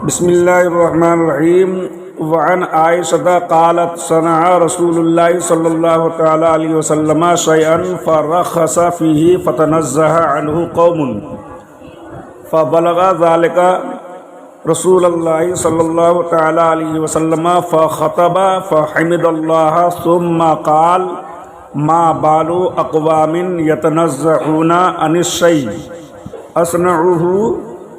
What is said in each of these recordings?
بسم اللہ الرحمن الرحیم وعن عائشہ قالت صنع رسول اللہ صلی اللہ تعالی علیہ وسلم شیئا فرخص فیہ فتنزہ عنہ قوم فبلغ ذلك رسول اللہ صلی اللہ تعالی علیہ وسلم فخطب فحمد اللہ ثم قال ما بال اقوام یتنزعون عن الشیء اصنعه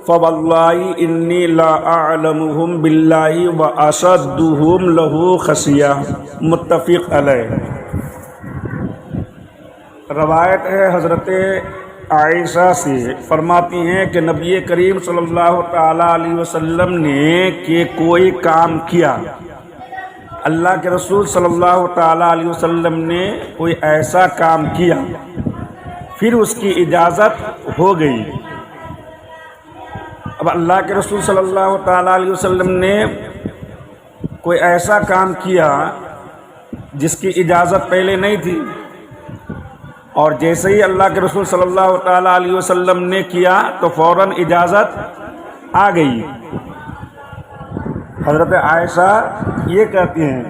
فواللہ انی لا اعلمهم باللہ واشدهم له خشیہ، متفق علیہ۔ روایت ہے حضرت عائشہ سے، فرماتی ہیں کہ نبی کریم صلی اللہ تعالیٰ علیہ وسلم نے کہ کوئی کام کیا، اللہ کے رسول صلی اللہ تعالیٰ علیہ وسلم نے کوئی ایسا کام کیا، پھر اس کی اجازت ہو گئی۔ اب اللہ کے رسول صلی اللہ تعالیٰ علیہ وسلم نے کوئی ایسا کام کیا جس کی اجازت پہلے نہیں تھی، اور جیسے ہی اللہ کے رسول صلی اللہ تعالیٰ علیہ وسلم نے کیا تو فوراً اجازت آ گئی۔ حضرت عائشہ یہ کہتی ہیں،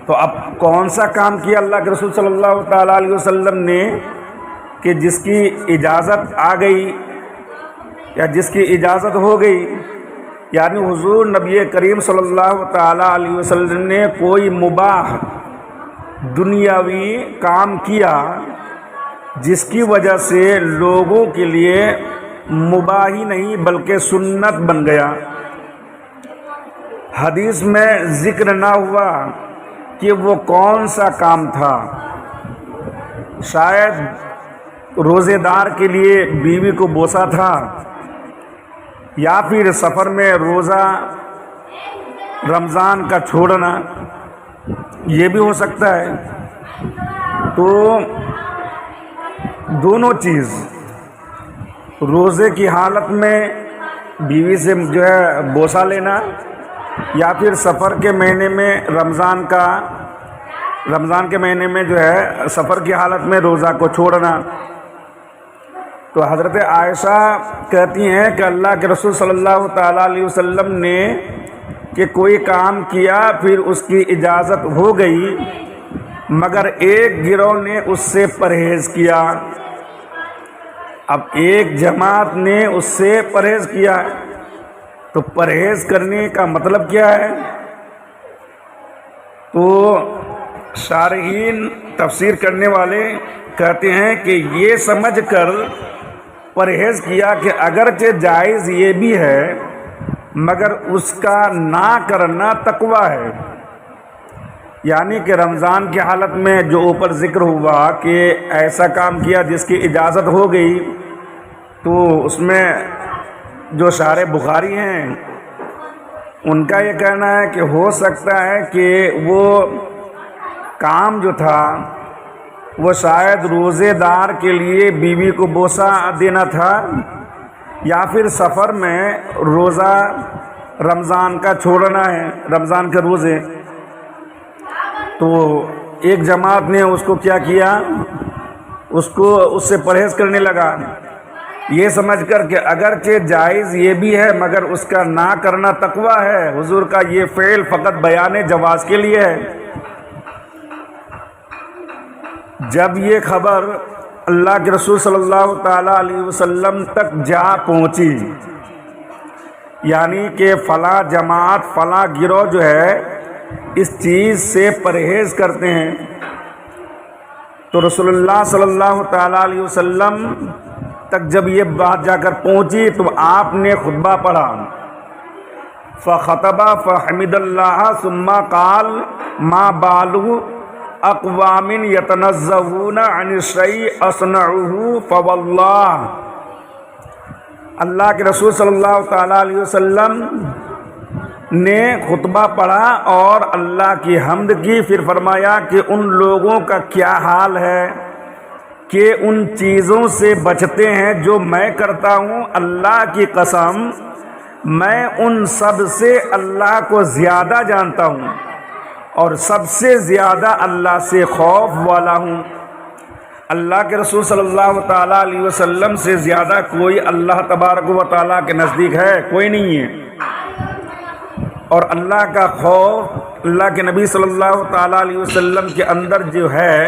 تو اب کون سا کام کیا اللہ کے رسول صلی اللہ تعالیٰ علیہ وسلم نے کہ جس کی اجازت آ گئی یا جس کی اجازت ہو گئی؟ یعنی حضور نبی کریم صلی اللہ تعالیٰ علیہ وسلم نے کوئی مباح دنیاوی کام کیا جس کی وجہ سے لوگوں کے لیے مباح ہی نہیں بلکہ سنت بن گیا۔ حدیث میں ذکر نہ ہوا کہ وہ کون سا کام تھا، شاید روزے دار کے لیے بیوی کو بوسا تھا، یا پھر سفر میں روزہ رمضان کا چھوڑنا، یہ بھی ہو سکتا ہے۔ تو دونوں چیز، روزے کی حالت میں بیوی سے جو ہے بوسہ لینا، یا پھر سفر کے مہینے میں رمضان کے مہینے میں جو ہے سفر کی حالت میں روزہ کو چھوڑنا۔ تو حضرت عائشہ کہتی ہیں کہ اللہ کے رسول صلی اللہ تعالیٰ علیہ وسلم نے کہ کوئی کام کیا، پھر اس کی اجازت ہو گئی، مگر ایک گروہ نے اس سے پرہیز کیا۔ اب ایک جماعت نے اس سے پرہیز کیا، تو پرہیز کرنے کا مطلب کیا ہے؟ تو شارحین تفسیر کرنے والے کہتے ہیں کہ یہ سمجھ کر پرہیز کیا کہ اگرچہ جائز یہ بھی ہے مگر اس کا نہ کرنا تقویٰ ہے۔ یعنی کہ رمضان کی حالت میں جو اوپر ذکر ہوا کہ ایسا کام کیا جس کی اجازت ہو گئی، تو اس میں جو شارح بخاری ہیں ان کا یہ کہنا ہے کہ ہو سکتا ہے کہ وہ کام جو تھا وہ شاید روزے دار کے لیے بیوی کو بوسہ دینا تھا، یا پھر سفر میں روزہ رمضان کا چھوڑنا ہے، رمضان کے روزے۔ تو ایک جماعت نے اس کو کیا کیا، اس سے پرہیز کرنے لگا، یہ سمجھ کر کہ اگرچہ جائز یہ بھی ہے مگر اس کا نہ کرنا تقویٰ ہے، حضور کا یہ فعل فقط بیان جواز کے لیے ہے۔ جب یہ خبر اللہ کے رسول صلی اللہ تعالیٰ علیہ وسلم تک جا پہنچی، یعنی کہ فلاں جماعت فلاں گروہ جو ہے اس چیز سے پرہیز کرتے ہیں، تو رسول اللہ صلی اللہ تعالیٰ علیہ وسلم تک جب یہ بات جا کر پہنچی تو آپ نے خطبہ پڑھا، فخطب فحمد اللہ ثم قال ما بال اقوام یتنزعون عن الشیء اصنعه فواللہ۔ اللہ کے رسول صلی اللہ تعالیٰ علیہ وسلم نے خطبہ پڑھا اور اللہ کی حمد کی، پھر فرمایا کہ ان لوگوں کا کیا حال ہے کہ ان چیزوں سے بچتے ہیں جو میں کرتا ہوں، اللہ کی قسم میں ان سب سے اللہ کو زیادہ جانتا ہوں اور سب سے زیادہ اللہ سے خوف والا ہوں۔ اللہ کے رسول صلی اللہ تعالیٰ علیہ وسلم سے زیادہ کوئی اللہ تبارک و تعالیٰ کے نزدیک ہے؟ کوئی نہیں ہے۔ اور اللہ کا خوف اللہ کے نبی صلی اللہ تعالیٰ علیہ وسلم کے اندر جو ہے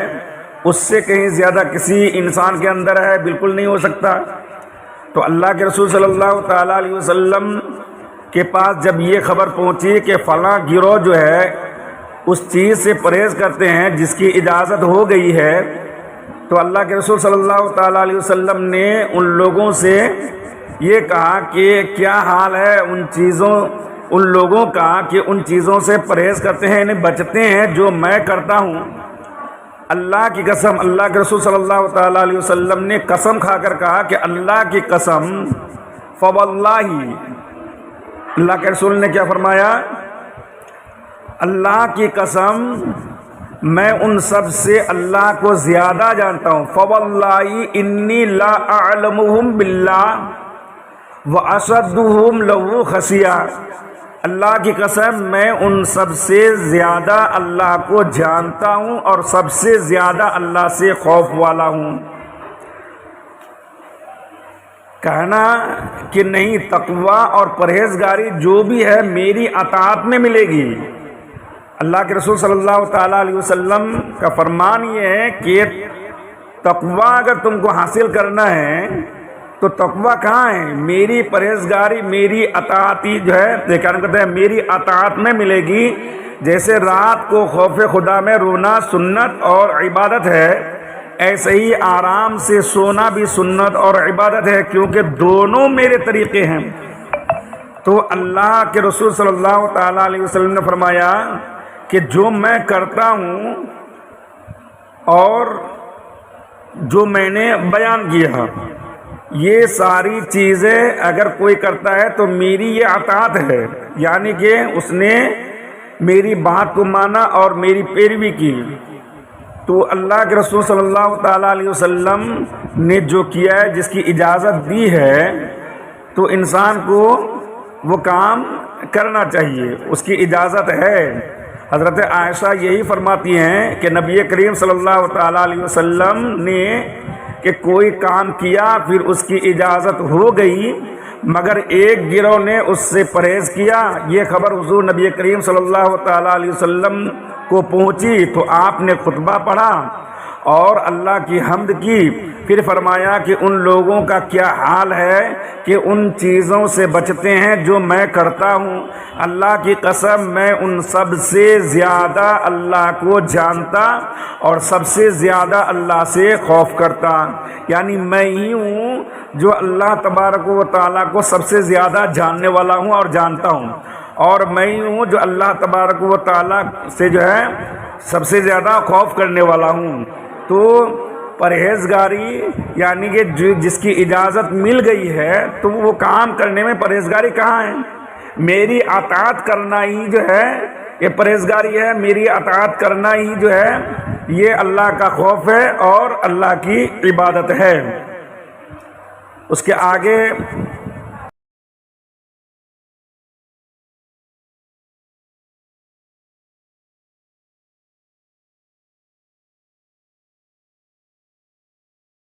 اس سے کہیں زیادہ کسی انسان کے اندر ہے؟ بالکل نہیں ہو سکتا۔ تو اللہ کے رسول صلی اللہ تعالیٰ علیہ وسلم کے پاس جب یہ خبر پہنچی کہ فلاں گروہ جو ہے اس چیز سے پرہیز کرتے ہیں جس کی اجازت ہو گئی ہے، تو اللہ کے رسول صلی اللہ تعالیٰ علیہ وسلم نے ان لوگوں سے یہ کہا کہ کیا حال ہے ان لوگوں کا کہ ان چیزوں سے پرہیز کرتے ہیں، انہیں بچتے ہیں جو میں کرتا ہوں۔ اللہ کی قسم، اللہ کے رسول صلی اللہ تعالیٰ علیہ وسلم نے قسم کھا کر کہا کہ اللہ کی قسم، فواللہ، اللہ کے رسول نے کیا فرمایا؟ اللہ کی قسم میں ان سب سے اللہ کو زیادہ جانتا ہوں۔ فواللہ انی لا اعلمہم باللہ واشدہم لہ خشیہ، اللہ کی قسم میں ان سب سے زیادہ اللہ کو جانتا ہوں اور سب سے زیادہ اللہ سے خوف والا ہوں۔ کہنا کہ نہیں، تقوی اور پرہیزگاری جو بھی ہے میری اطاعت میں ملے گی۔ اللہ کے رسول صلی اللہ تعالیٰ علیہ وسلم کا فرمان یہ ہے کہ تقوی اگر تم کو حاصل کرنا ہے تو تقوی کہاں ہے؟ میری پرہیزگاری، میری اطاعتی جو ہے کہتے ہیں میری اطاعت میں ملے گی۔ جیسے رات کو خوف خدا میں رونا سنت اور عبادت ہے، ایسے ہی آرام سے سونا بھی سنت اور عبادت ہے، کیونکہ دونوں میرے طریقے ہیں۔ تو اللہ کے رسول صلی اللہ تعالیٰ علیہ وسلم نے فرمایا کہ جو میں کرتا ہوں اور جو میں نے بیان کیا، یہ ساری چیزیں اگر کوئی کرتا ہے تو میری یہ اطاعت ہے، یعنی کہ اس نے میری بات کو مانا اور میری پیروی کی۔ تو اللہ کے رسول صلی اللہ تعالیٰ علیہ وسلم نے جو کیا ہے، جس کی اجازت دی ہے، تو انسان کو وہ کام کرنا چاہیے، اس کی اجازت ہے۔ حضرت عائشہ یہی فرماتی ہیں کہ نبی کریم صلی اللہ تعالیٰ علیہ وسلم نے کہ کوئی کام کیا پھر اس کی اجازت ہو گئی مگر ایک گروہ نے اس سے پرہیز کیا، یہ خبر حضور نبی کریم صلی اللہ تعالیٰ علیہ وسلم کو پہنچی تو آپ نے خطبہ پڑھا اور اللہ کی حمد کی، پھر فرمایا کہ ان لوگوں کا کیا حال ہے کہ ان چیزوں سے بچتے ہیں جو میں کرتا ہوں۔ اللہ کی قسم میں ان سب سے زیادہ اللہ کو جانتا اور سب سے زیادہ اللہ سے خوف کرتا، یعنی میں ہی ہوں جو اللہ تبارک و تعالیٰ کو سب سے زیادہ جاننے والا ہوں اور جانتا ہوں، اور میں ہی ہوں جو اللہ تبارک و تعالیٰ سے جو ہے سب سے زیادہ خوف کرنے والا ہوں۔ تو پرہیزگاری یعنی کہ جس کی اجازت مل گئی ہے تو وہ کام کرنے میں پرہیزگاری کہاں ہے؟ میری اطاعت کرنا ہی جو ہے یہ پرہیزگاری ہے، میری اطاعت کرنا ہی جو ہے یہ اللہ کا خوف ہے اور اللہ کی عبادت ہے۔ اس کے آگے